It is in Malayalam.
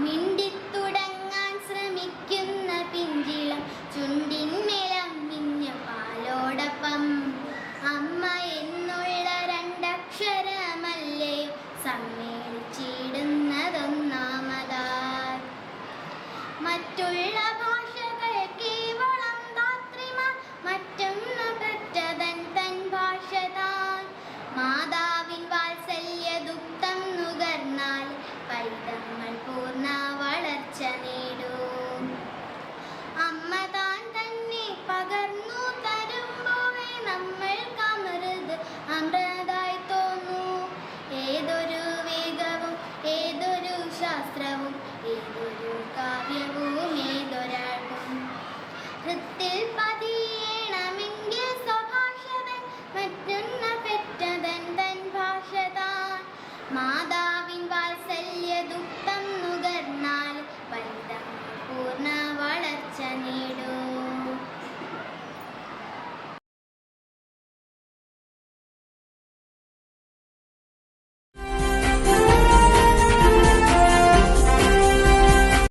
മിണ്ടിത്തുടങ്ങാൻ ശ്രമിക്കുന്ന പിഞ്ചിളം ചുണ്ടിന്മേലമ്മിഞ്ഞ പാലോടൊപ്പം അമ്മ എന്നുള്ള രണ്ടക്ഷരമല്ലേ സമ്മേളിച്ചിടുന്നതൊന്നാമതായി. മറ്റുള്ള ഭാഷകൾ കേവലം ധാത്രിമാർ മറ്റൊന്നു പെറ്റതൻ തൻ ഭാഷ താൻ. മാതാവിൻ വാത്സല്യ ദുഃഖം നുകർന്നാൽ പൈതങ്ങൾ പൂർണ്ണ വളർച്ച നേടും. അമ്മ താൻ തന്നെ പകർന്നു തരുമ്പോഴേ നമ്മൾക്ക് അമൃതായി തോന്നൂ. ഏതൊരു വേഗവും ഏതൊരു ശാസ്ത്രവും ഏതൊരു കാവ്യവും ഏതൊരാൾക്കും ഹൃത്തിൽ